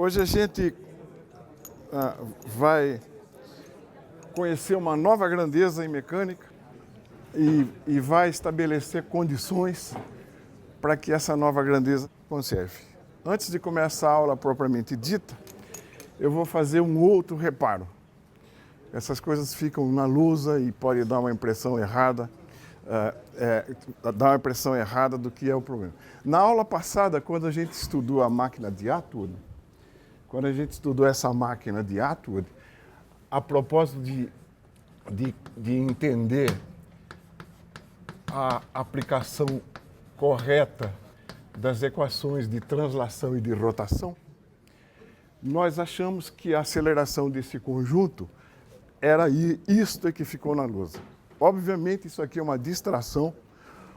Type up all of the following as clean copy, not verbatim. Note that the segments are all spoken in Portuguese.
Hoje a gente vai conhecer uma nova grandeza em mecânica e vai estabelecer condições para que essa nova grandeza conserve. Antes de começar a aula propriamente dita, eu vou fazer um outro reparo. Essas coisas ficam na lousa e pode dar uma impressão errada, do que é o problema. Na aula passada, quando a gente estudou a máquina de Atwood, quando a gente estudou essa máquina de Atwood, a propósito de entender a aplicação correta das equações de translação e de rotação, nós achamos que a aceleração desse conjunto era isto que ficou na lousa. Obviamente, isso aqui é uma distração.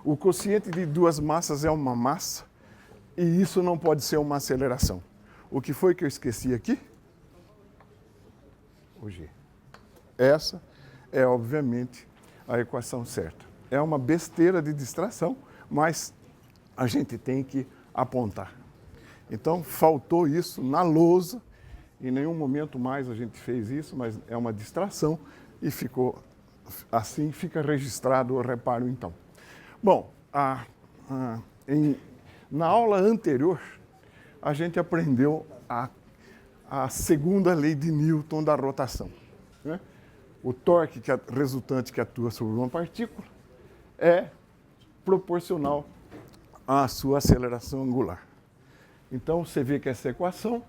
O quociente de duas massas é uma massa e isso não pode ser uma aceleração. O que foi que eu esqueci aqui? O G. Essa é, obviamente, a equação certa. É uma besteira de distração, mas a gente tem que apontar. Então, faltou isso na lousa. Em nenhum momento mais a gente fez isso, mas é uma distração e ficou assim, fica registrado o reparo então. Bom, na aula anterior, a gente aprendeu a segunda lei de Newton da rotação, né? O torque resultante que atua sobre uma partícula é proporcional à sua aceleração angular. Então, você vê que essa equação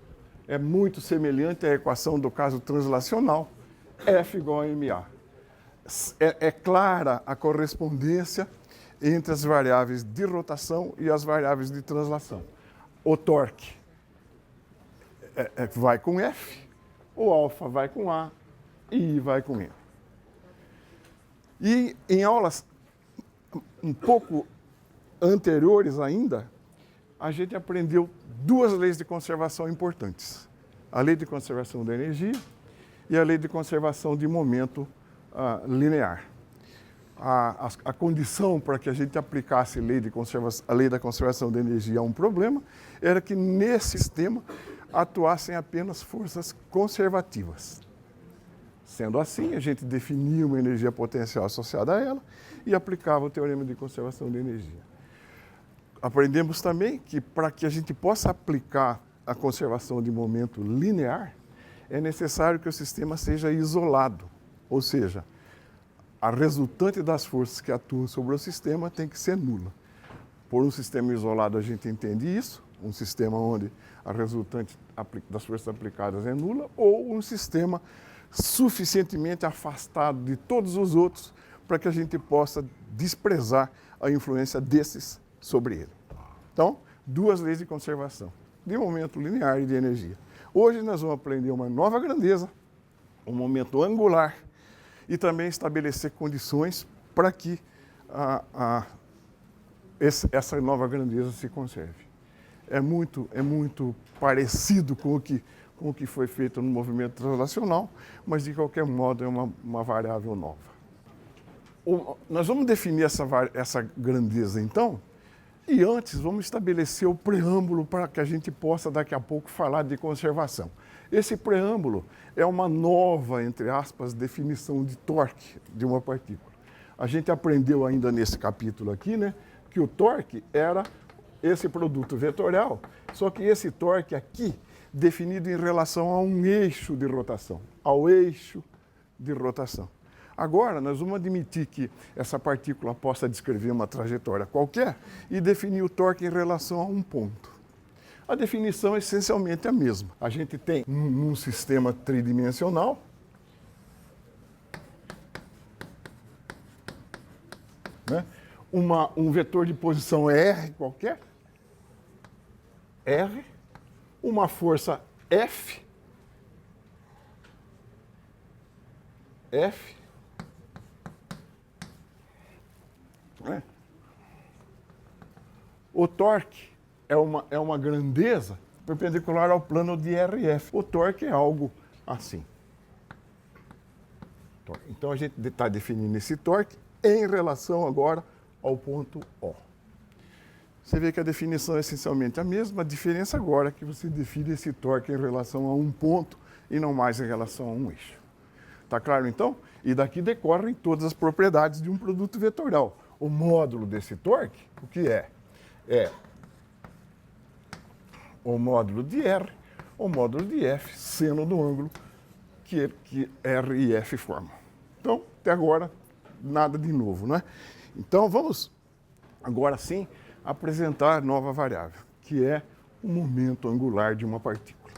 é muito semelhante à equação do caso translacional, F igual a ma. É clara a correspondência entre as variáveis de rotação e as variáveis de translação. O torque vai com F, o alfa vai com A e I vai com E. E em aulas um pouco anteriores ainda, a gente aprendeu duas leis de conservação importantes. A lei de conservação da energia e a lei de conservação de momento linear. A condição para que a gente aplicasse a lei da conservação da energia a um problema era que nesse sistema atuassem apenas forças conservativas. Sendo assim, a gente definia uma energia potencial associada a ela e aplicava o teorema de conservação de energia. Aprendemos também que para que a gente possa aplicar a conservação de momento linear, é necessário que o sistema seja isolado, ou seja, a resultante das forças que atuam sobre o sistema tem que ser nula. Por um sistema isolado a gente entende isso, um sistema onde a resultante das forças aplicadas é nula, ou um sistema suficientemente afastado de todos os outros para que a gente possa desprezar a influência desses sobre ele. Então, duas leis de conservação, de momento linear e de energia. Hoje nós vamos aprender uma nova grandeza, um momento angular, e também estabelecer condições para que essa nova grandeza se conserve. É muito parecido com o que foi feito no movimento translacional, mas de qualquer modo é uma variável nova. Nós vamos definir essa grandeza então, e antes vamos estabelecer o preâmbulo para que a gente possa daqui a pouco falar de conservação. Esse preâmbulo é uma nova, entre aspas, definição de torque de uma partícula. A gente aprendeu ainda nesse capítulo aqui, né, que o torque era esse produto vetorial, só que esse torque aqui, definido em relação a um eixo de rotação, ao eixo de rotação. Agora, nós vamos admitir que essa partícula possa descrever uma trajetória qualquer e definir o torque em relação a um ponto. A definição é essencialmente a mesma. A gente tem, num sistema tridimensional, né, um vetor de posição R qualquer, R, uma força F, né? O torque é uma grandeza perpendicular ao plano de RF. O torque é algo assim. Então a gente está definindo esse torque em relação agora ao ponto O. Você vê que a definição é essencialmente a mesma, a diferença agora é que você define esse torque em relação a um ponto e não mais em relação a um eixo. Está claro então? E daqui decorrem todas as propriedades de um produto vetorial. O módulo desse torque, o que é? É o módulo de R, o módulo de F, seno do ângulo que R e F formam. Então, até agora, nada de novo, né? Então, vamos agora sim apresentar a nova variável, que é o momento angular de uma partícula.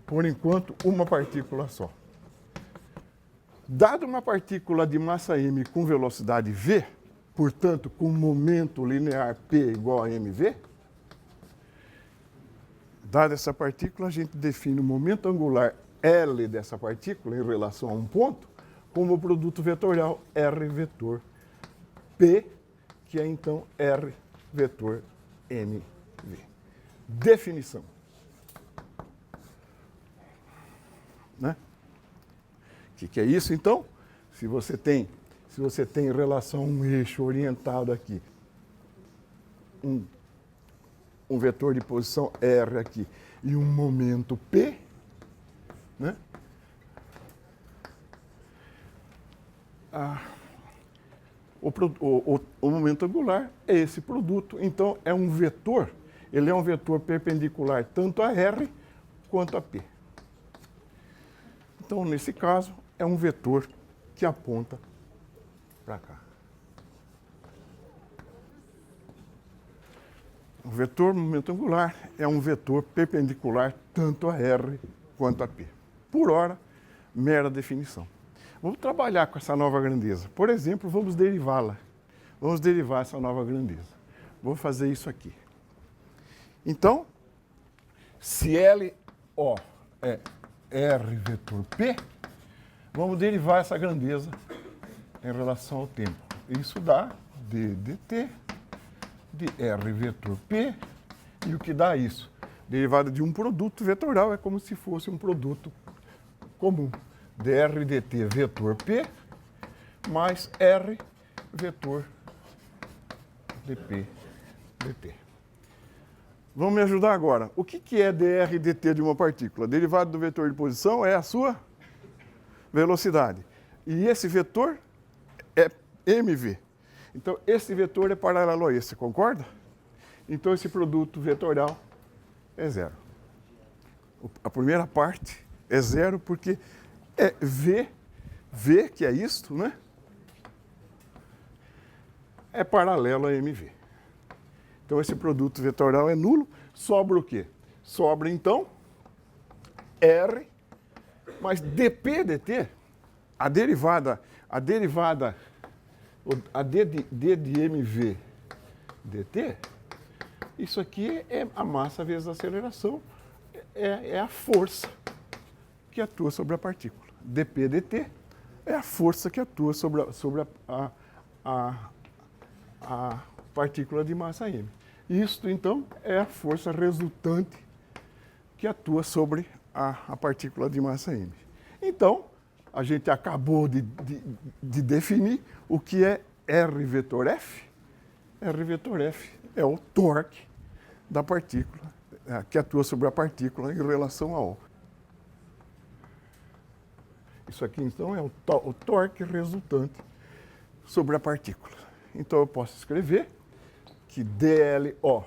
Por enquanto, uma partícula só. Dado uma partícula de massa m com velocidade v, portanto, com momento linear p igual a mv, dada essa partícula, a gente define o momento angular L dessa partícula em relação a um ponto como o produto vetorial R vetor P, que é então R vetor MV. Definição. Né? O que é isso, então? Se você tem em relação a um eixo orientado aqui, um vetor de posição R aqui e um momento P, né? O momento angular é esse produto, então é um vetor, ele é um vetor perpendicular tanto a R quanto a P. Então, nesse caso, é um vetor que aponta para cá. O vetor momento angular é um vetor perpendicular tanto a R quanto a P. Por hora, mera definição. Vamos trabalhar com essa nova grandeza. Por exemplo, vamos derivá-la. Vamos derivar essa nova grandeza. Vou fazer isso aqui. Então, se LO é R vetor P, vamos derivar essa grandeza em relação ao tempo. Isso dá d dt de R vetor P. E o que dá isso? Derivada de um produto vetorial é como se fosse um produto comum. dr dt vetor P mais R vetor dp dt. Vamos me ajudar agora. O que é dr dt de uma partícula? Derivada do vetor de posição é a sua velocidade. E esse vetor é mv. Então, esse vetor é paralelo a esse, concorda? Então, esse produto vetorial é zero. A primeira parte é zero porque é V, que é isto, né? É paralelo a MV. Então, esse produto vetorial é nulo. Sobra o quê? Sobra, então, R mais dp dt, a d de mv dt, isso aqui é a massa vezes a aceleração, é a força que atua sobre a partícula. dp dt é a força que atua sobre a partícula de massa m. Isto, então, é a força resultante que atua sobre a partícula de massa m. Então, a gente acabou de definir o que é R vetor F. R vetor F é o torque da partícula, que atua sobre a partícula em relação a O. Isso aqui, então, é o torque resultante sobre a partícula. Então, eu posso escrever que dLO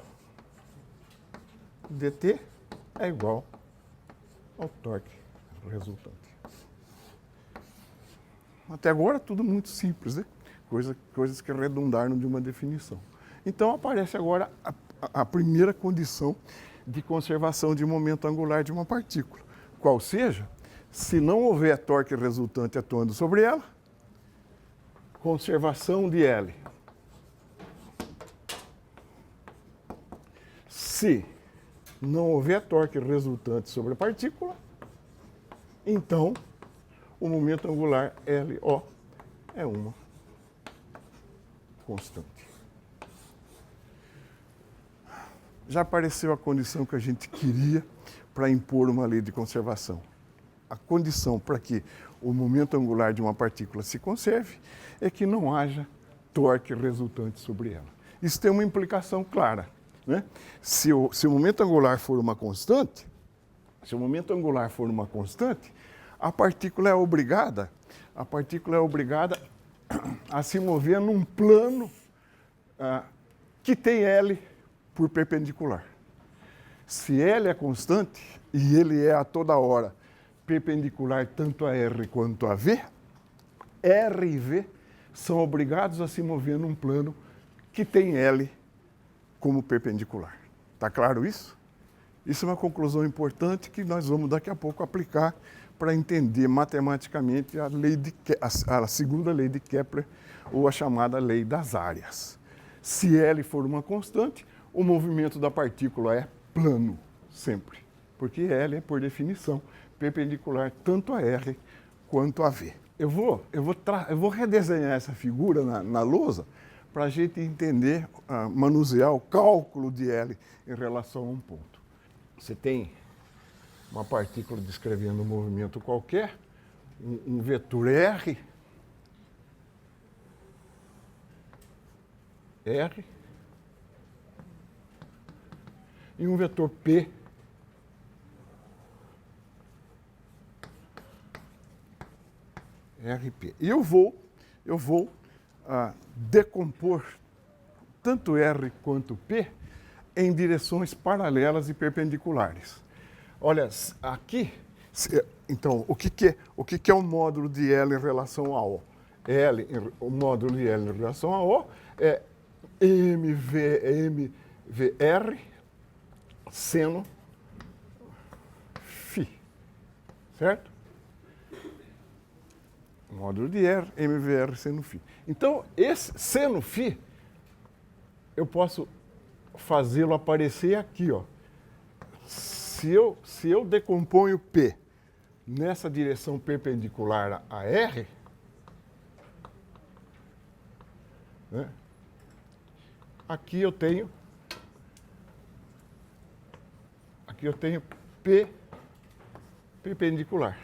dt é igual ao torque resultante. Até agora, tudo muito simples, né? Coisas que redundaram de uma definição. Então, aparece agora a primeira condição de conservação de momento angular de uma partícula. Qual seja, se não houver torque resultante atuando sobre ela, conservação de L. Se não houver torque resultante sobre a partícula, então o momento angular LO é uma constante. Já apareceu a condição que a gente queria para impor uma lei de conservação. A condição para que o momento angular de uma partícula se conserve é que não haja torque resultante sobre ela. Isso tem uma implicação clara, né? Se o momento angular for uma constante, a partícula é obrigada a se mover num plano que tem L por perpendicular. Se L é constante e ele é a toda hora perpendicular tanto a R quanto a V, R e V são obrigados a se mover num plano que tem L como perpendicular. Está claro isso? Isso é uma conclusão importante que nós vamos daqui a pouco aplicar para entender matematicamente a segunda lei de Kepler, ou a chamada lei das áreas. Se L for uma constante, o movimento da partícula é plano, sempre. Porque L é, por definição, perpendicular tanto a R quanto a V. Eu vou redesenhar essa figura na lousa para a gente entender, manusear o cálculo de L em relação a um ponto. Você tem uma partícula descrevendo um movimento qualquer, um vetor R, e um vetor P, RP. E eu vou decompor tanto R quanto P em direções paralelas e perpendiculares. Olha, aqui, então, o que é o módulo de L em relação a O? O módulo de L em relação a O é MVR seno φ, certo? Módulo de R, MVR seno φ. Então, esse seno φ, eu posso fazê-lo aparecer aqui, ó. Se eu decomponho P nessa direção perpendicular a R, né, aqui eu tenho P perpendicular.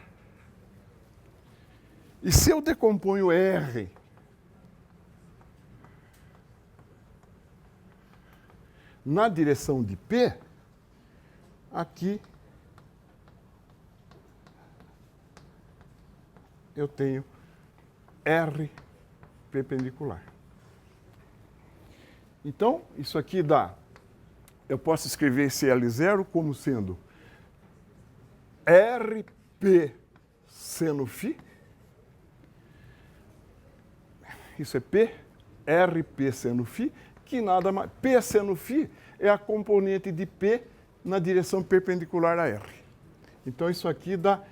E se eu decomponho R na direção de P, aqui eu tenho R perpendicular. Então, isso aqui dá, eu posso escrever esse L0 como sendo RP seno φ, isso é P, RP seno φ, que nada mais, P seno φ é a componente de P na direção perpendicular a R. Então, isso aqui dá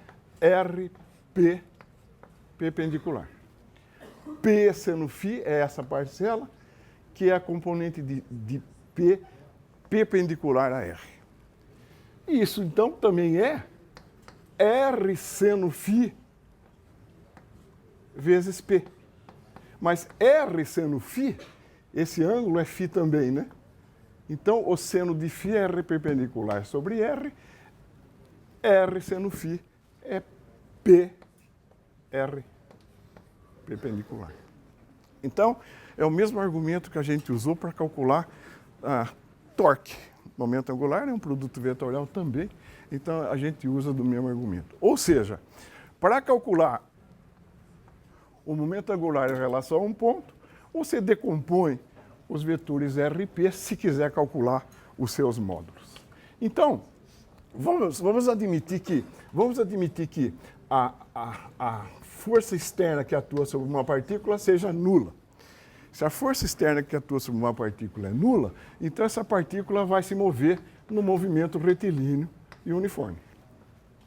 RP perpendicular. P seno φ é essa parcela, que é a componente de P perpendicular a R. E isso, então, também é R seno φ vezes P. Mas R seno φ, esse ângulo é φ também, né? Então, o seno de φ é R perpendicular sobre R. R seno φ é P R perpendicular. Então, é o mesmo argumento que a gente usou para calcular torque. Momento angular é um produto vetorial também, então a gente usa do mesmo argumento. Ou seja, para calcular o momento angular em relação a um ponto, você decompõe os vetores R e P se quiser calcular os seus módulos. Então, vamos admitir que a força externa que atua sobre uma partícula seja nula. Se a força externa que atua sobre uma partícula é nula, então essa partícula vai se mover no movimento retilíneo e uniforme.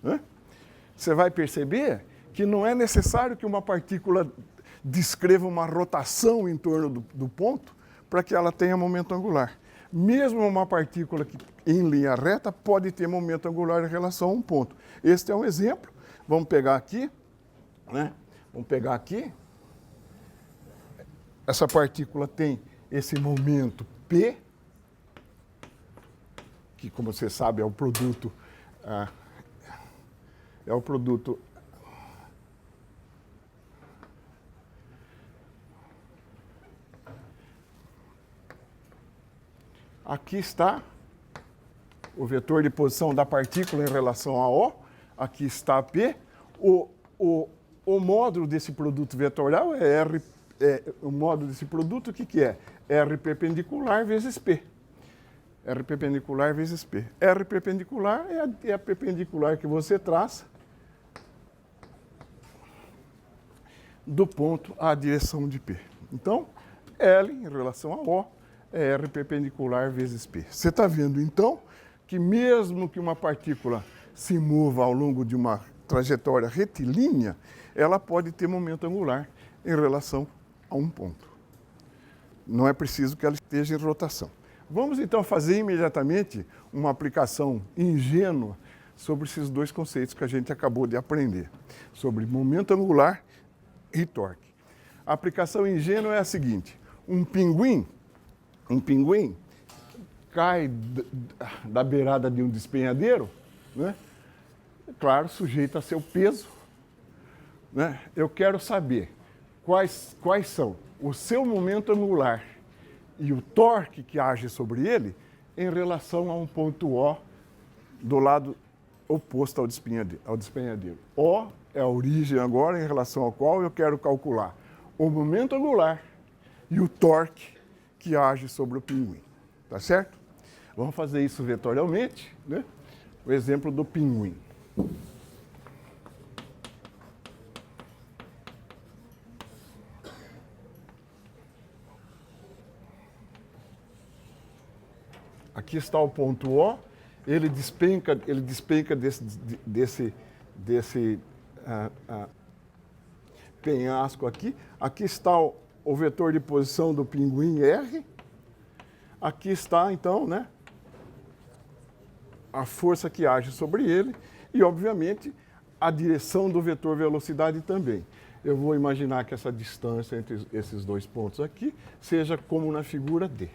Né? Você vai perceber que não é necessário que uma partícula descreva uma rotação em torno do ponto para que ela tenha momento angular. Mesmo uma partícula que, em linha reta, pode ter momento angular em relação a um ponto. Este é um exemplo. Vamos pegar aqui, né? Vamos pegar aqui. Essa partícula tem esse momento P, que, como você sabe, é o produto Aqui está o vetor de posição da partícula em relação a O, aqui está P. O módulo desse produto vetorial é R, o módulo desse produto, o que é? R perpendicular vezes P. R perpendicular vezes P. R perpendicular é a perpendicular que você traça do ponto à direção de P. Então, L em relação a O é R perpendicular vezes P. Você está vendo, então, que mesmo que uma partícula se mova ao longo de uma trajetória retilínea, ela pode ter momento angular em relação a um ponto. Não é preciso que ela esteja em rotação. Vamos, então, fazer imediatamente uma aplicação ingênua sobre esses dois conceitos que a gente acabou de aprender, sobre momento angular e torque. A aplicação ingênua é a seguinte: um pinguim cai da beirada de um despenhadeiro, né? Claro, sujeito a seu peso, né? Eu quero saber quais são o seu momento angular e o torque que age sobre ele em relação a um ponto O do lado oposto ao despenhadeiro. O é a origem agora em relação ao qual eu quero calcular o momento angular e o torque que age sobre o pinguim. Tá certo? Vamos fazer isso vetorialmente, né? O exemplo do pinguim. Aqui está o ponto O, ele despenca desse penhasco aqui. Aqui está o vetor de posição do pinguim R. Aqui está, então, né, a força que age sobre ele e, obviamente, a direção do vetor velocidade também. Eu vou imaginar que essa distância entre esses dois pontos aqui seja como na figura D.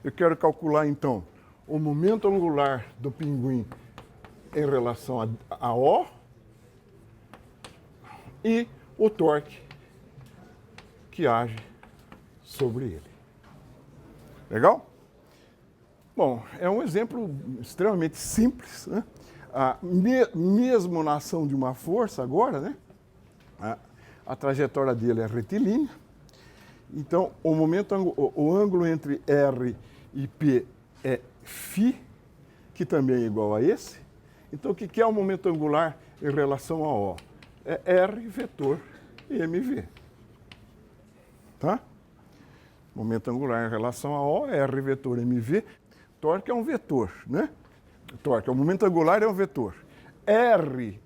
Eu quero calcular, então, o momento angular do pinguim em relação a O e o torque que age sobre ele. Legal? Bom, é um exemplo extremamente simples, né? Mesmo na ação de uma força agora, né? A trajetória dele é retilínea. Então, o ângulo entre R e P é φ, que também é igual a esse. Então, o que é o momento angular em relação a O? É R vetor mv. Tá? Momento angular em relação a O é R vetor mv. Torque é um vetor, né? Torque, o momento angular é um vetor. R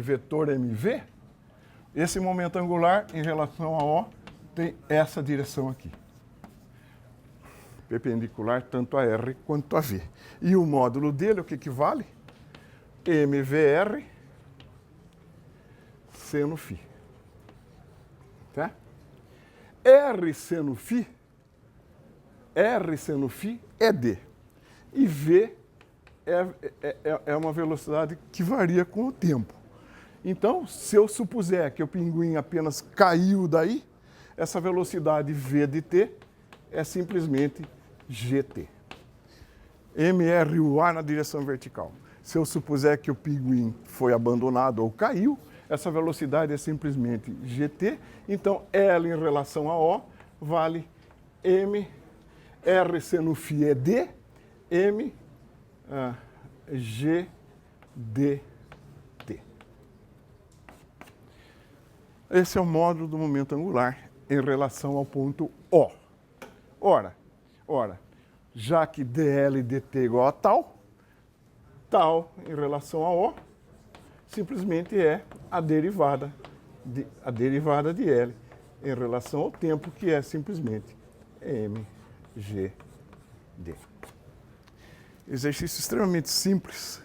vetor mv, esse momento angular em relação a O tem essa direção aqui. Perpendicular tanto a R quanto a V. E o módulo dele, o que vale? MVR seno φ. Tá? R seno φ é D. E V é uma velocidade que varia com o tempo. Então, se eu supuser que o pinguim apenas caiu daí, essa velocidade V de t é simplesmente GT. MRUA na direção vertical. Se eu supuser que o pinguim foi abandonado ou caiu, essa velocidade é simplesmente GT. Então, L em relação a O vale M, R seno φ é D, M, G, D, T. Esse é o módulo do momento angular em relação ao ponto O. Ora, já que dl dt é igual a tal em relação a O, simplesmente é a derivada de L em relação ao tempo, que é simplesmente mgd. Exercício extremamente simples.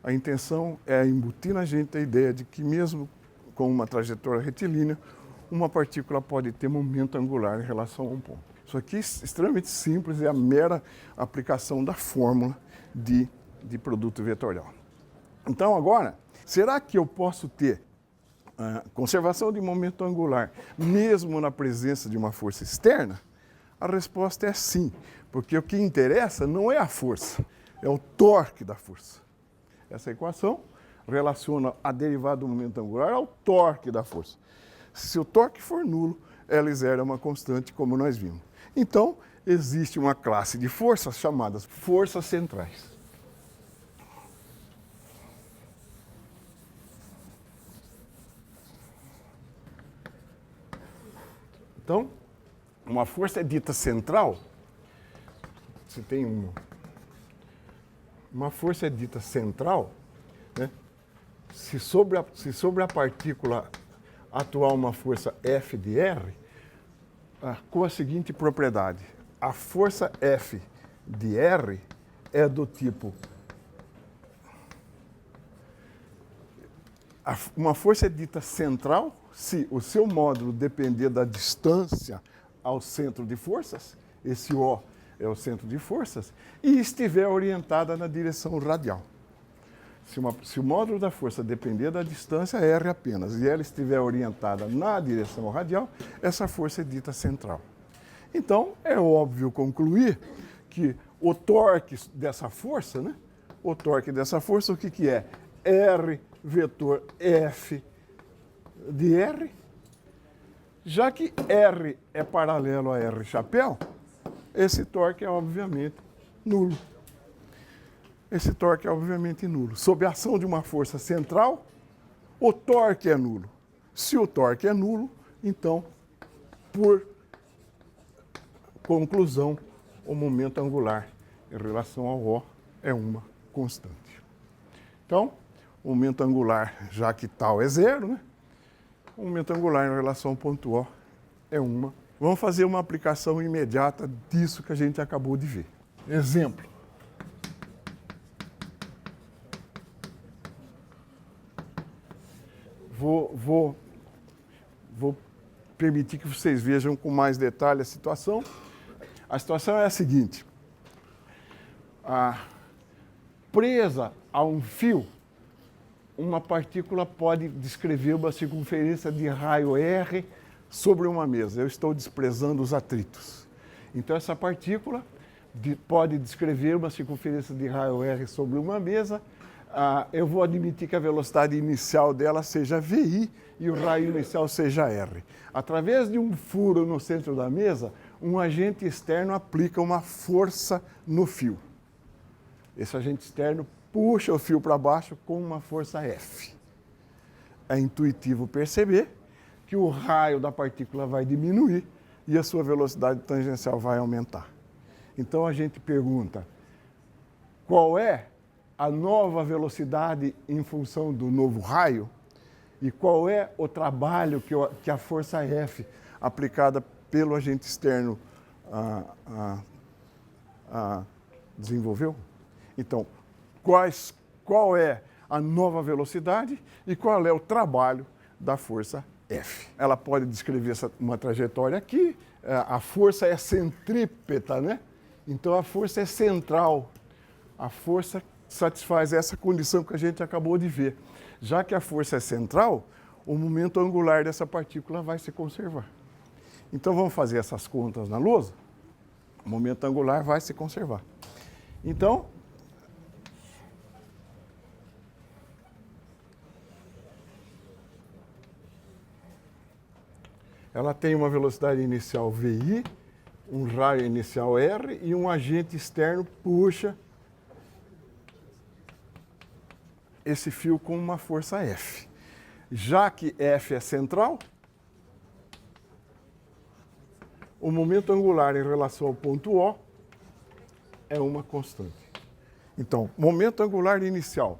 A intenção é embutir na gente a ideia de que mesmo com uma trajetória retilínea, uma partícula pode ter momento angular em relação a um ponto. Isso aqui é extremamente simples, é a mera aplicação da fórmula de produto vetorial. Então, agora, será que eu posso ter conservação de momento angular mesmo na presença de uma força externa? A resposta é sim, porque o que interessa não é a força, é o torque da força. Essa equação relaciona a derivada do momento angular ao torque da força. Se o torque for nulo, L0 é uma constante, como nós vimos. Então, existe uma classe de forças chamadas forças centrais. Então, uma força é dita central. Se tem uma força é dita central, né? Se sobre a partícula atuar uma força F de R, com a seguinte propriedade: a força F de R é do tipo. Uma força é dita central se o seu módulo depender da distância ao centro de forças, esse O é o centro de forças, e estiver orientada na direção radial. Se o módulo da força depender da distância, R apenas, e ela estiver orientada na direção radial, essa força é dita central. Então, é óbvio concluir que o torque dessa força, né? O torque dessa força, o que é? R vetor F de R. Já que R é paralelo a R chapéu, esse torque é obviamente nulo. Esse torque é obviamente nulo. Sob a ação de uma força central, o torque é nulo. Se o torque é nulo, então, por conclusão, o momento angular em relação ao O é uma constante. Então, o momento angular, já que tal é zero, né? O momento angular em relação ao ponto O é uma. Vamos fazer uma aplicação imediata disso que a gente acabou de ver. Exemplo. Vou permitir que vocês vejam com mais detalhe a situação. A situação é a seguinte. Presa a um fio, uma partícula pode descrever uma circunferência de raio R sobre uma mesa. Eu estou desprezando os atritos. Então, essa partícula pode descrever uma circunferência de raio R sobre uma mesa. Eu vou admitir que a velocidade inicial dela seja VI e o raio inicial seja R. Através de um furo no centro da mesa, um agente externo aplica uma força no fio. Esse agente externo puxa o fio para baixo com uma força F. É intuitivo perceber que o raio da partícula vai diminuir e a sua velocidade tangencial vai aumentar. Então a gente pergunta, qual é a nova velocidade em função do novo raio e qual é o trabalho que a força F aplicada pelo agente externo desenvolveu? Então, qual é a nova velocidade e qual é o trabalho da força F? Ela pode descrever uma trajetória aqui, a força é centrípeta, né? Então a força é central. A força satisfaz essa condição que a gente acabou de ver. Já que a força é central, o momento angular dessa partícula vai se conservar. Então vamos fazer essas contas na lousa? O momento angular vai se conservar. Então, ela tem uma velocidade inicial VI, um raio inicial R e um agente externo puxa esse fio com uma força F. Já que F é central, o momento angular em relação ao ponto O é uma constante. Então, momento angular inicial,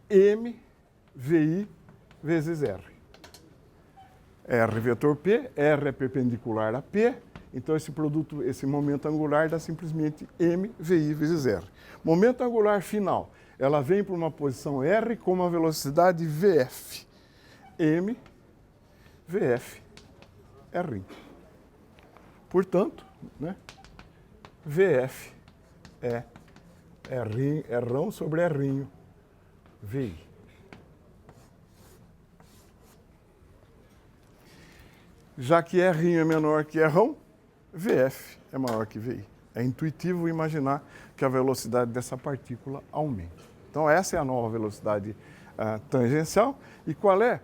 mVi vezes R. R vetor P, R é perpendicular a P, então esse momento angular dá simplesmente mVi vezes R. Momento angular final, ela vem para uma posição R com uma velocidade Vf. Vf R. Portanto, né, Vf é R sobre R Vi. Já que R é menor que R1, VF é maior que VI. É intuitivo imaginar que a velocidade dessa partícula aumenta. Então essa é a nova velocidade tangencial. E qual é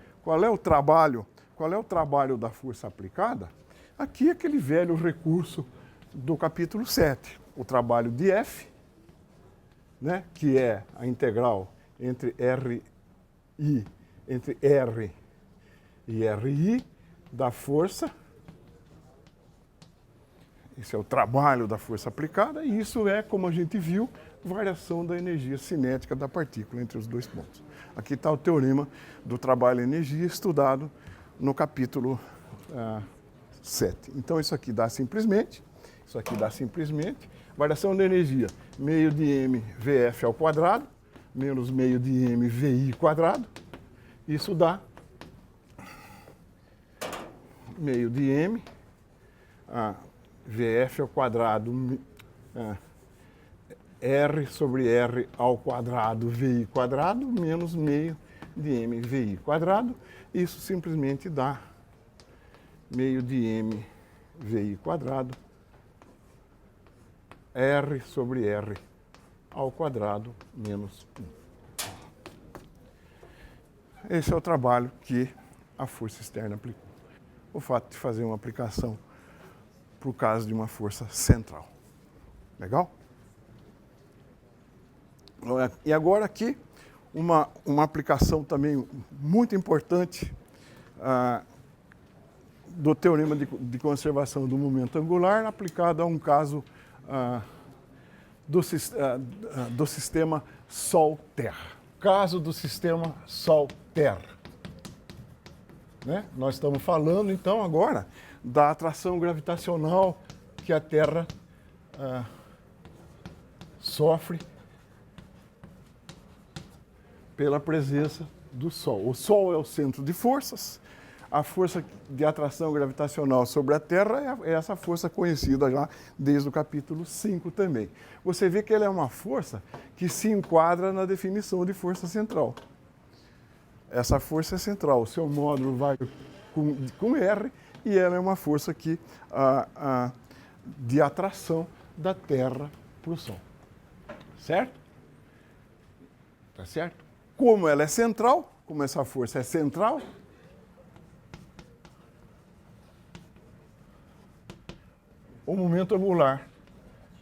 o trabalho? Qual é o trabalho da força aplicada? Aqui é aquele velho recurso do capítulo 7, o trabalho de F, né, que é a integral entre R e RI da força. Esse é o trabalho da força aplicada, e isso é, como a gente viu, variação da energia cinética da partícula entre os dois pontos. Aqui está o teorema do trabalho e energia estudado no capítulo 7. Então, isso aqui dá simplesmente, variação da energia, meio de m VF ao quadrado, menos meio de m VI quadrado. Isso dá meio de m VF ao quadrado, R sobre R ao quadrado, VI quadrado, menos meio de M, VI quadrado. Isso simplesmente dá meio de M, VI quadrado, R sobre R ao quadrado, menos 1. Esse é o trabalho que a força externa aplicou. O fato de fazer uma aplicação para o caso de uma força central. Legal? E agora aqui, uma aplicação também muito importante do teorema de conservação do momento angular aplicado a um caso do sistema Sol-Terra. Caso do sistema Sol-Terra. Né? Nós estamos falando, então, agora da atração gravitacional que a Terra sofre pela presença do Sol. O Sol é o centro de forças. A força de atração gravitacional sobre a Terra é essa força conhecida já desde o capítulo 5 também. Você vê que ela é uma força que se enquadra na definição de força central. Essa força é central, o seu módulo vai com R e ela é uma força de atração da Terra para o Sol. Certo? Tá certo? Como ela é central, como essa força é central, o momento angular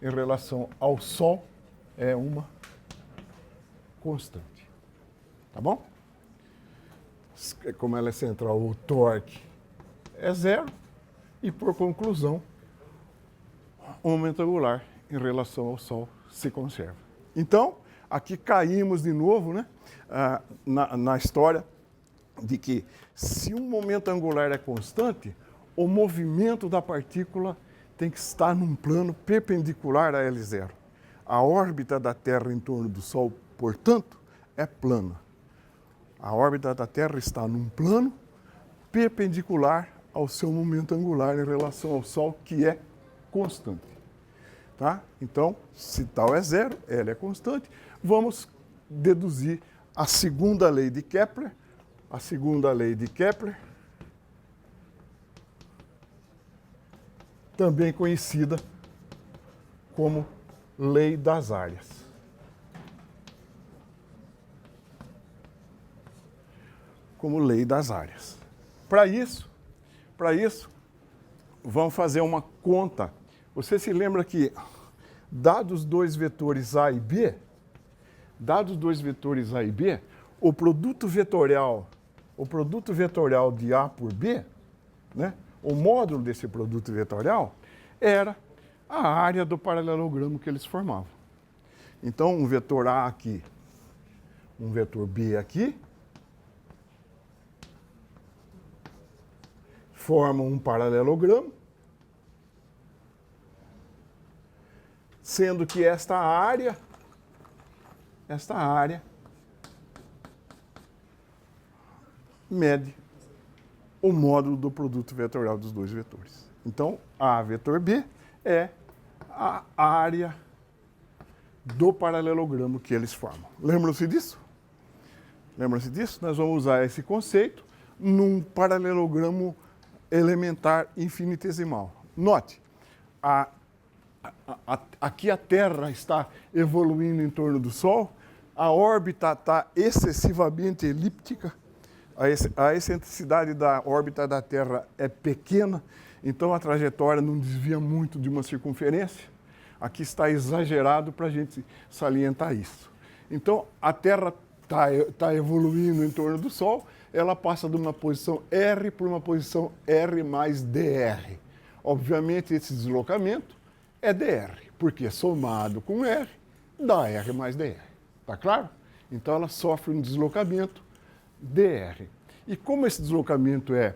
em relação ao Sol é uma constante. Tá bom? Como ela é central, o torque é zero e, por conclusão, o momento angular em relação ao Sol se conserva. Então, aqui caímos de novo, né, na história de que se um momento angular é constante, o movimento da partícula tem que estar num plano perpendicular a L0. A órbita da Terra em torno do Sol, portanto, é plana. A órbita da Terra está num plano perpendicular ao seu momento angular em relação ao Sol, que é constante. Tá? Então, se tal é zero, L é constante, vamos deduzir a segunda lei de Kepler. A segunda lei de Kepler, também conhecida como lei das áreas. Como lei das áreas. Para isso, vamos fazer uma conta. Você se lembra que, dados dois vetores A e B, o produto vetorial de A por B, né, o módulo desse produto vetorial, era a área do paralelogramo que eles formavam. Então, um vetor A aqui, um vetor B aqui, formam um paralelogramo, sendo que esta área mede o módulo do produto vetorial dos dois vetores. Então, A vetor B é a área do paralelogramo que eles formam. Lembram-se disso? Nós vamos usar esse conceito num paralelogramo elementar infinitesimal. Note, aqui a Terra está evoluindo em torno do Sol, a órbita está excessivamente elíptica, a excentricidade da órbita da Terra é pequena, então a trajetória não desvia muito de uma circunferência. Aqui está exagerado para a gente salientar isso. Então, a Terra está evoluindo em torno do Sol, ela passa de uma posição R para uma posição R mais dr. Obviamente, esse deslocamento é dr, porque somado com R, dá R mais dr. Está claro? Então, ela sofre um deslocamento dr. E como esse deslocamento é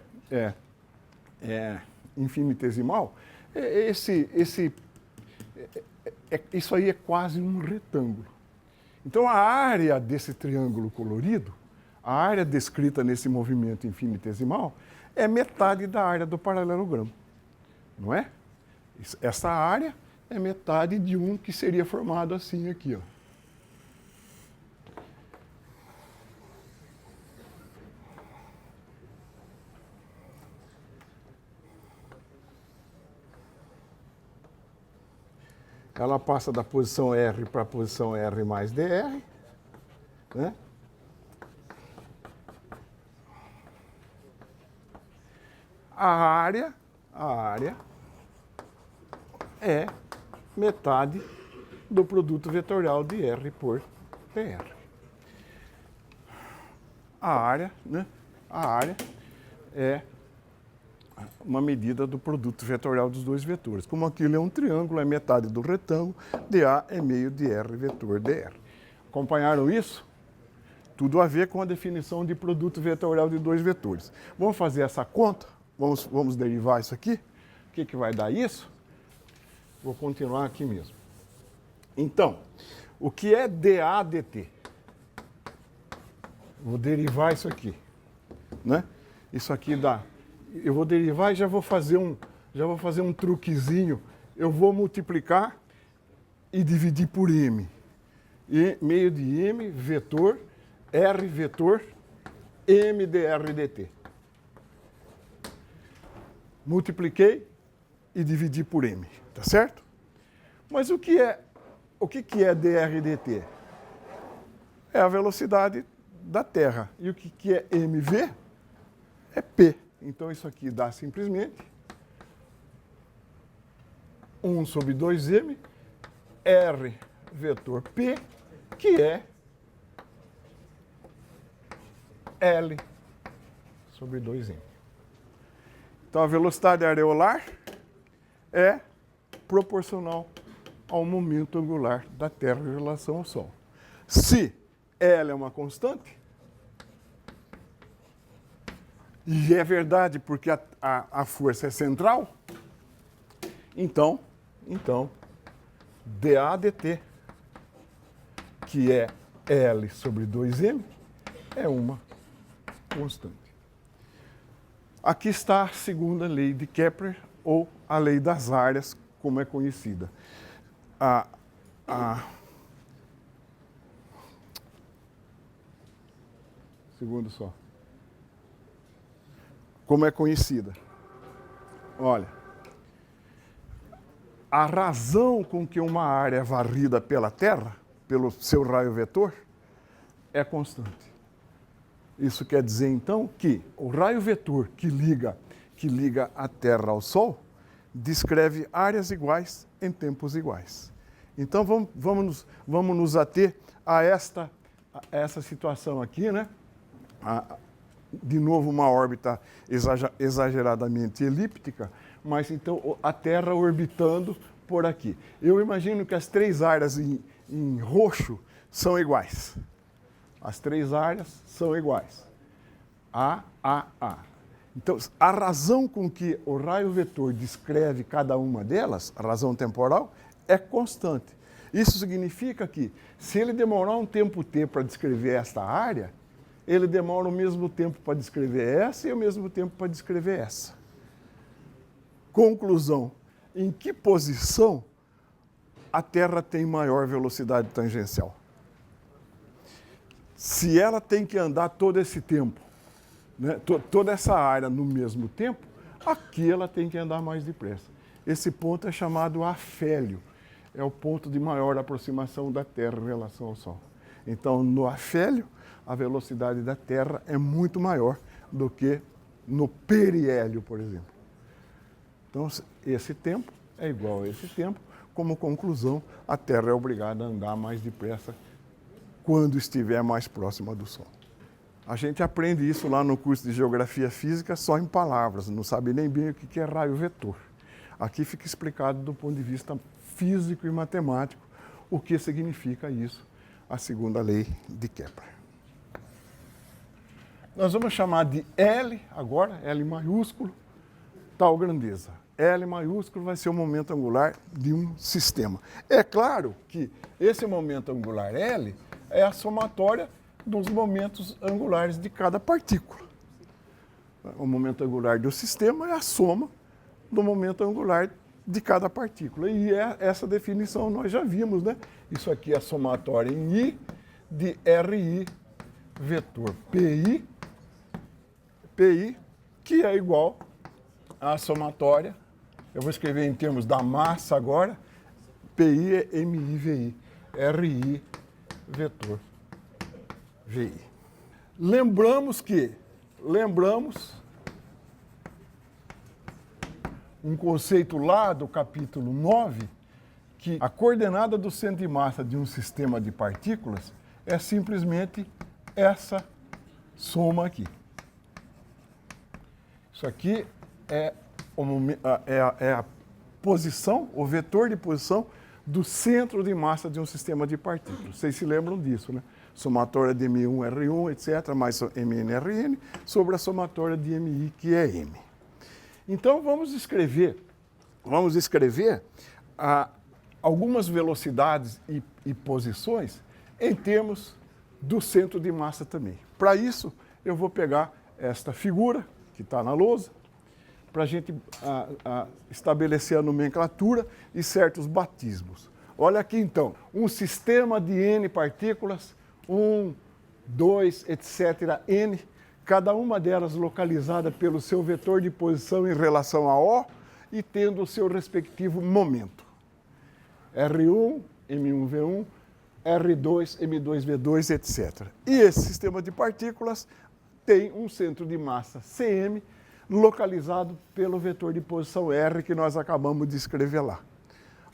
infinitesimal, isso aí é quase um retângulo. Então, a área desse triângulo colorido, a área descrita nesse movimento infinitesimal, é metade da área do paralelogramo, não é? Essa área é metade de um que seria formado assim aqui, ó. Ela passa da posição R para a posição R mais dr, né? A área é metade do produto vetorial de R por dr. A área, né? A área é uma medida do produto vetorial dos dois vetores. Como aquilo é um triângulo, é metade do retângulo, dA é meio de R vetor dr. Acompanharam isso? Tudo a ver com a definição de produto vetorial de dois vetores. Vamos fazer essa conta? Vamos derivar isso aqui? O que vai dar isso? Vou continuar aqui mesmo. Então, o que é dA dt? Vou derivar isso aqui, né? Isso aqui dá... Eu vou derivar e já vou fazer um truquezinho. Eu vou multiplicar e dividir por m. E meio de m, vetor, r vetor, m dr dt. Multipliquei e dividi por m, tá certo? Mas o que é dr dt? É a velocidade da Terra. E o que é mv? É p. Então, isso aqui dá simplesmente 1 sobre 2m, r vetor p, que é L sobre 2m. Então, a velocidade areolar é proporcional ao momento angular da Terra em relação ao Sol. Se L é uma constante, e é verdade porque a força é central, então, dA dt, que é L sobre 2m, é uma constante. Aqui está a segunda lei de Kepler, ou a lei das áreas, como é conhecida. Segundo só. Como é conhecida. Olha, a razão com que uma área é varrida pela Terra, pelo seu raio vetor, é constante. Isso quer dizer, então, que o raio vetor que liga a Terra ao Sol descreve áreas iguais em tempos iguais. Então, vamos nos ater a essa situação aqui, né? De novo, uma órbita exageradamente elíptica, mas então a Terra orbitando por aqui. Eu imagino que as três áreas em roxo são iguais. As três áreas são iguais. A. Então, a razão com que o raio vetor descreve cada uma delas, a razão temporal, é constante. Isso significa que, se ele demorar um tempo t para descrever esta área, ele demora o mesmo tempo para descrever essa e o mesmo tempo para descrever essa. Conclusão: em que posição a Terra tem maior velocidade tangencial? Se ela tem que andar todo esse tempo, né, toda essa área no mesmo tempo, aqui ela tem que andar mais depressa. Esse ponto é chamado afélio, é o ponto de maior aproximação da Terra em relação ao Sol. Então, no afélio, a velocidade da Terra é muito maior do que no periélio, por exemplo. Então, esse tempo é igual a esse tempo. Como conclusão, a Terra é obrigada a andar mais depressa quando estiver mais próxima do Sol. A gente aprende isso lá no curso de Geografia Física só em palavras, não sabe nem bem o que é raio vetor. Aqui fica explicado do ponto de vista físico e matemático o que significa isso, a segunda lei de Kepler. Nós vamos chamar de L agora, L maiúsculo, tal grandeza. L maiúsculo vai ser o momento angular de um sistema. É claro que esse momento angular L é a somatória dos momentos angulares de cada partícula. O momento angular do sistema é a soma do momento angular de cada partícula. E essa definição nós já vimos, né? Isso aqui é a somatória em I de RI vetor PI, que é igual à somatória, eu vou escrever em termos da massa agora, PI é MI-VI, RI vetor VI. Lembramos um conceito lá do capítulo 9, que a coordenada do centro de massa de um sistema de partículas é simplesmente essa soma aqui. Isso aqui é a posição, o vetor de posição do centro de massa de um sistema de partículas. Vocês se lembram disso, né? Somatória de M1, R1, etc., mais Mn, Rn, sobre a somatória de Mi, que é M. Então, vamos escrever algumas velocidades e posições em termos do centro de massa também. Para isso, eu vou pegar esta figura, que está na lousa, para a gente estabelecer a nomenclatura e certos batismos. Olha aqui, então, um sistema de N partículas, 1, 2, etc., N, cada uma delas localizada pelo seu vetor de posição em relação a O e tendo o seu respectivo momento. R1, M1V1, R2, M2V2, etc. E esse sistema de partículas tem um centro de massa Cm localizado pelo vetor de posição R que nós acabamos de escrever lá.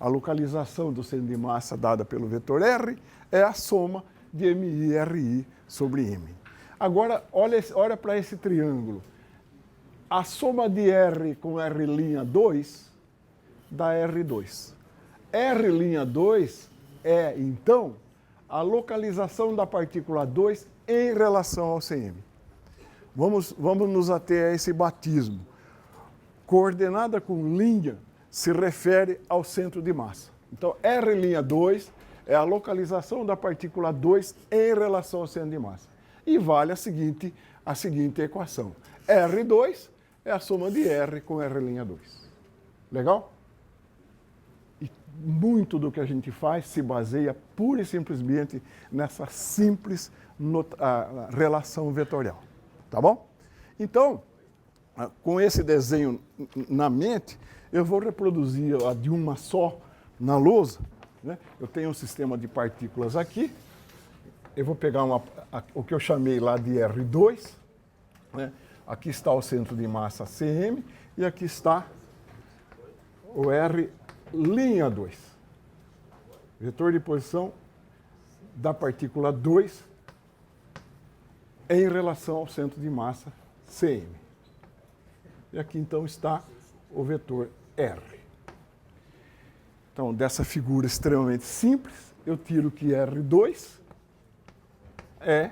A localização do centro de massa dada pelo vetor R é a soma de MI, RI sobre M. Agora, olha para esse triângulo. A soma de R com R'2 dá R2. R'2 é, então, a localização da partícula 2 em relação ao Cm. Vamos nos ater a esse batismo. Coordenada com linha se refere ao centro de massa. Então, R'2 é a localização da partícula 2 em relação ao centro de massa. E vale a seguinte equação. R2 é a soma de R com R'2. Legal? E muito do que a gente faz se baseia pura e simplesmente nessa simples relação vetorial. Tá bom? Então, com esse desenho na mente, eu vou reproduzir a de uma só na lousa. Né? Eu tenho um sistema de partículas aqui. Eu vou pegar o que eu chamei lá de R2. Né? Aqui está o centro de massa Cm e aqui está o R'2. Vetor de posição da partícula 2 em relação ao centro de massa Cm. E aqui então está o vetor R. Então, dessa figura extremamente simples, eu tiro que R2 é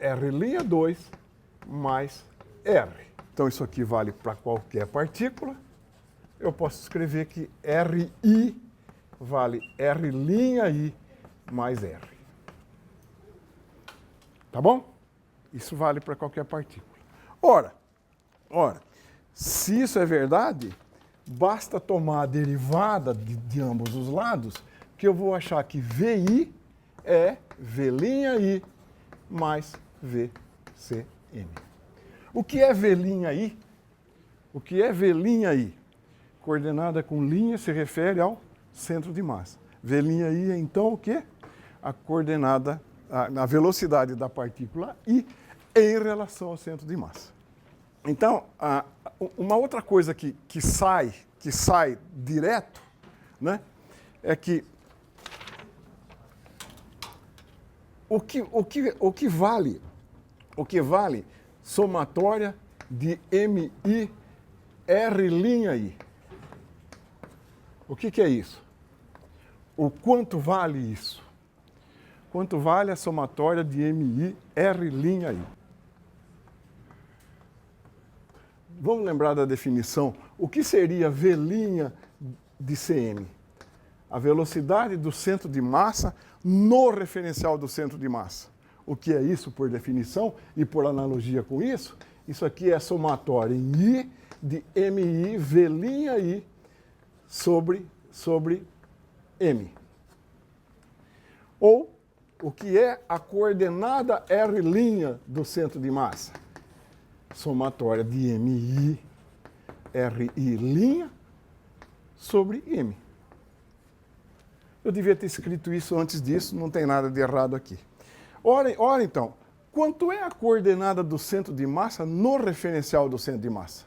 R'2 mais R. Então, isso aqui vale para qualquer partícula. Eu posso escrever que Ri vale R' mais R. Tá bom? Isso vale para qualquer partícula. Ora, se isso é verdade, basta tomar a derivada de ambos os lados, que eu vou achar que VI é V'I mais VCM. O que é V'I? O que é V'I? Coordenada com linha se refere ao centro de massa. V'I é então o quê? A coordenada, a velocidade da partícula I em relação ao centro de massa. Então, uma outra coisa que sai direto, né, é que o que vale somatória de MI R'I. O que é isso? O quanto vale isso? Quanto vale a somatória de MI R'I? Vamos lembrar da definição. O que seria V' de Cm? A velocidade do centro de massa no referencial do centro de massa. O que é isso por definição e por analogia com isso? Isso aqui é somatória em I de MI V'I sobre M. Ou o que é a coordenada R' do centro de massa? Somatória de MI R'I' sobre M. Eu devia ter escrito isso antes disso, não tem nada de errado aqui. Ora então, quanto é a coordenada do centro de massa no referencial do centro de massa?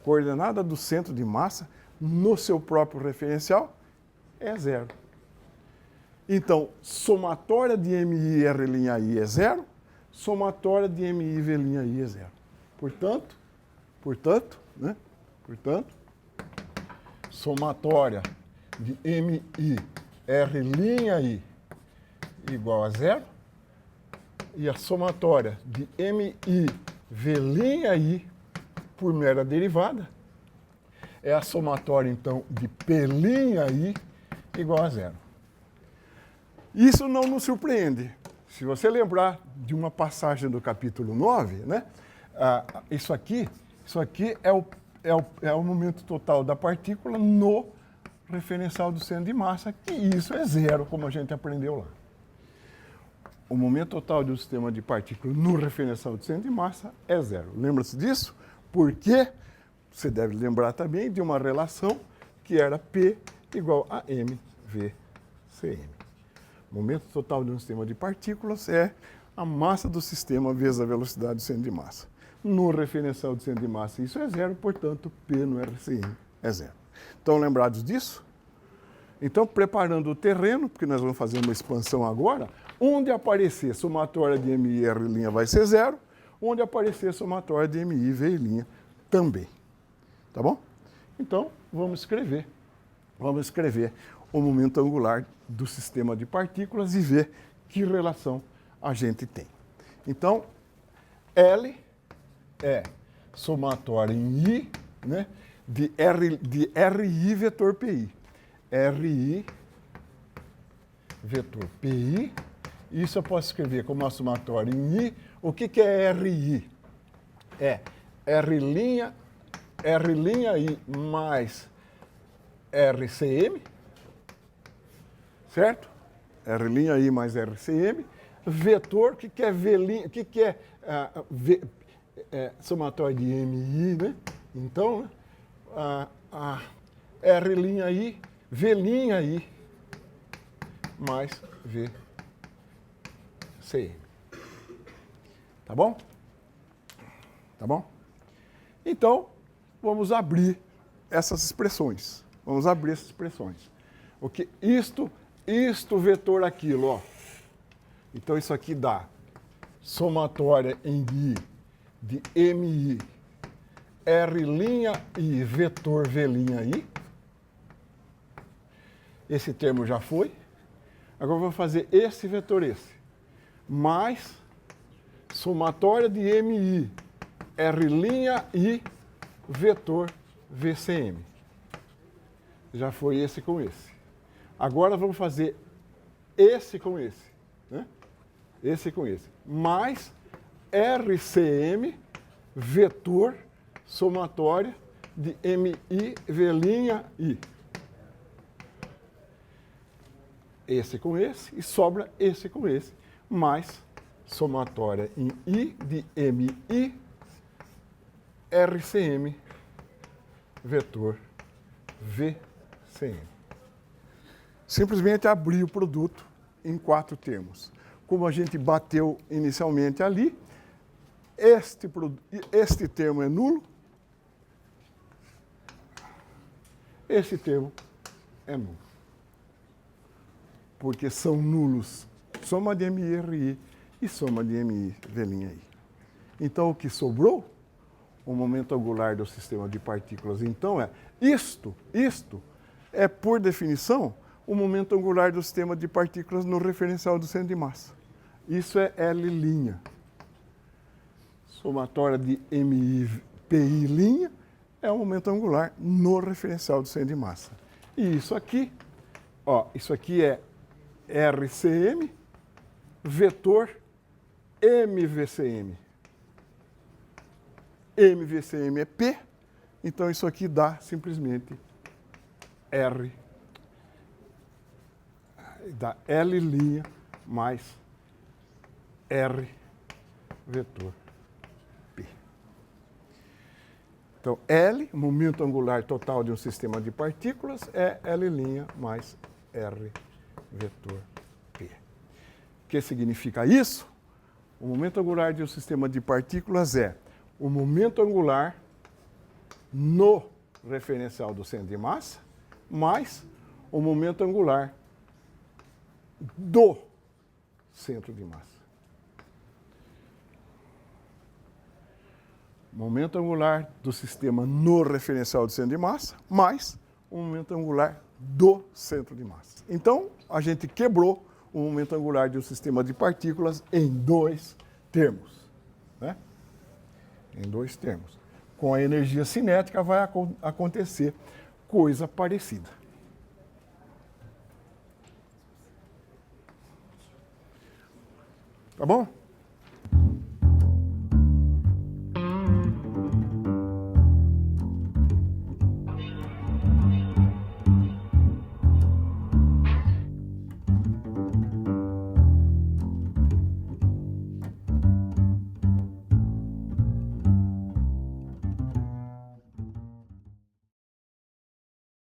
Coordenada do centro de massa no seu próprio referencial é 0. Então, somatória de MI R'I é 0, somatória de MI V'I é 0. Portanto, somatória de MI R'I igual a 0 e a somatória de MI V'I por mera derivada é a somatória, então, de P'I igual a 0. Isso não nos surpreende. Se você lembrar de uma passagem do capítulo 9, né, isso aqui é o momento total da partícula no referencial do centro de massa, que isso é 0, como a gente aprendeu lá. O momento total de um sistema de partículas no referencial do centro de massa é 0. Lembra-se disso? Porque você deve lembrar também de uma relação que era P igual a mVcm. O momento total de um sistema de partículas é a massa do sistema vezes a velocidade do centro de massa. No referencial do centro de massa isso é 0, portanto, P no RCM é 0. Estão lembrados disso? Então, preparando o terreno, porque nós vamos fazer uma expansão agora, onde aparecer somatória de MI R'I vai ser 0, onde aparecer somatória de MI V'I também. Tá bom? Então, vamos escrever o momento angular do sistema de partículas e ver que relação a gente tem. Então, L é somatória em I, né, de RI vetor PI. RI vetor PI. Isso eu posso escrever como uma somatória em I. O que é RI? É R'I mais RCM, certo? R'I mais RCM. Vetor, o que é V'I? O que é somatória de MI, né? Então, R'I, V'I mais VCM. Tá bom? Tá bom? Então, vamos abrir essas expressões. O que isto vetor aquilo, ó. Então, isso aqui dá somatória em I de MI R'I vetor V'I. Esse termo já foi. Agora eu vou fazer esse vetor mais somatória de MI R'I vetor VCM. Já foi esse com esse. Agora vamos fazer esse com esse. Né? Esse com esse. Mais RCM vetor somatória de MI V'I. Esse com esse e sobra esse com esse, mais somatória em I de MI RCM vetor VCM. Simplesmente abrir o produto em 4 termos. Como a gente bateu inicialmente ali, este termo é nulo, esse termo é nulo. Porque são nulos soma de MI-RI e soma de MI-V'I. Então, o que sobrou, o momento angular do sistema de partículas, então, é isto é, por definição, o momento angular do sistema de partículas no referencial do centro de massa. Isso é L'. Somatória de MI-PI' é o momento angular no referencial do centro de massa. E isso aqui é RCM vetor MVCM. MVCM é P, então isso aqui dá simplesmente R, dá L' mais R vetor P. Então, L, momento angular total de um sistema de partículas, é L' mais R vetor P. O que significa isso? O momento angular de um sistema de partículas é o momento angular no referencial do centro de massa mais o momento angular do centro de massa. Momento angular do sistema no referencial do centro de massa mais o momento angular do centro de massa. Então, a gente quebrou o momento angular de um sistema de partículas em 2 termos. Né? Em 2 termos. Com a energia cinética vai acontecer coisa parecida. Tá bom?